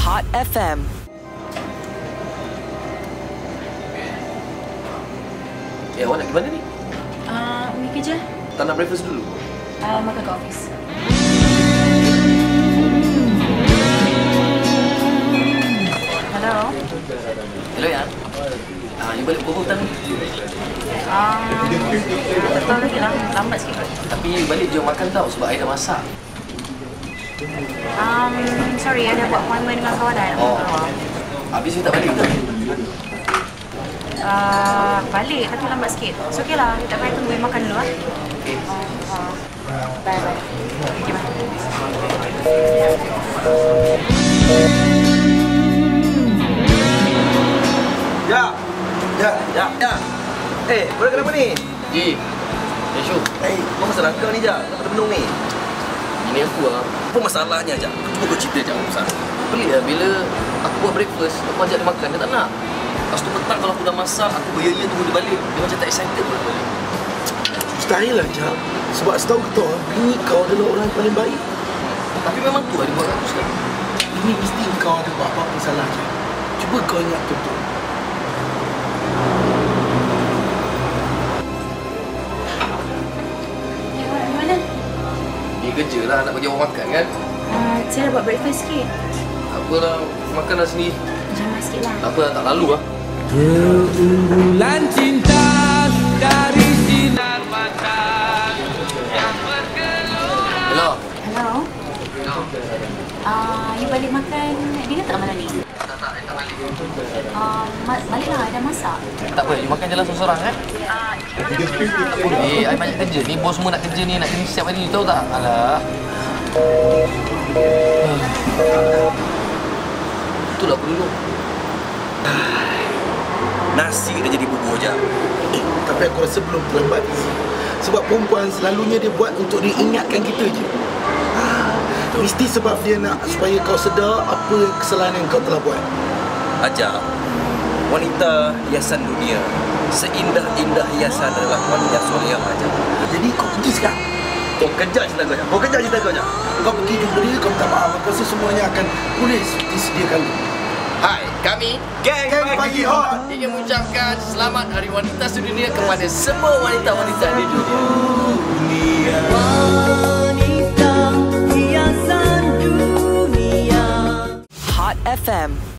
Hot FM. Awak nak pergi mana ni? Pergi kerja. Tak nak breakfast dulu? Makan kat office. Hello? Hello, Yang. You balik pukul petang ni? Tak tahu lagi lah. Lambat sikit. Tapi you balik jom makan tau sebab I dah masak. Sorry, ada buat appointment dengan kawan I. Habis you tak balik ke? Balik tapi lambat sikit. So okay lah, tak payah tunggu makan dulu lah. Okay. Bye. Okay, bye. Ya. Korang kenapa ni? Ji, Syul. Apa masalah kau ni, Jak? Kenapa termenung ni? Ini aku lah. Apa masalahnya, Jak? Cuba kau cerita, Jak. Apa Pelik lah bila aku buat breakfast, aku ajak dia makan, dia tak nak. Lepas tu petang kalau aku dah masak, aku beraya tunggu dia balik. Dia macam tak excited pun balik. Mustahil lah, Jak. Sebab setahu kita orang, bini kau adalah orang yang paling baik. Tapi memang tu lah dia buat aku sekarang. Ini mesti kau ada buat apa-apa salah, Jak. Cuba kau ingat betul-betul. Mana? Dia kerja lah, nak bagi orang makan kan? Saya dah buat breakfast sikit. Tak apalah, makanlah sendiri. Jangan sikit lah. Tak apa, tak lalu lah. Rembulan cinta dari sinar mata yang bergelora. Hello. Hello? You balik makan dinner tak malam ni? Tak, I tak balik. Baliklah, I dah masak. Tak apa, you makan je lah seorang-seorang kan? I banyak kerja ni, bos semua nak kerja ni, nak kena siap hari ni, tahu tak? Alah. Itulah aku dulu. Nasi dah jadi bubur, Jak. Tapi aku rasa belum terlambat. Sebab perempuan selalunya dia buat untuk diingatkan kita je. Mesti sebab dia nak supaya kau sedar apa kesalahan yang kau telah buat. Ajak. Wanita hiasan dunia. Seindah-indah hiasan adalah wanita solehah, Ajak. Jadi kau pergi sekarang. Kau kejar cerita kau, Jak. Kau kejar cerita kau, Jak. Kau pergi jumpa dia, kau minta maaf. Aku rasa semuanya akan pulih seperti sedia kala. Hai, kami Geng Pagi Hot. ingin mengucapkan selamat Hari Wanita Sedunia kepada semua wanita-wanita di dunia. Hot FM.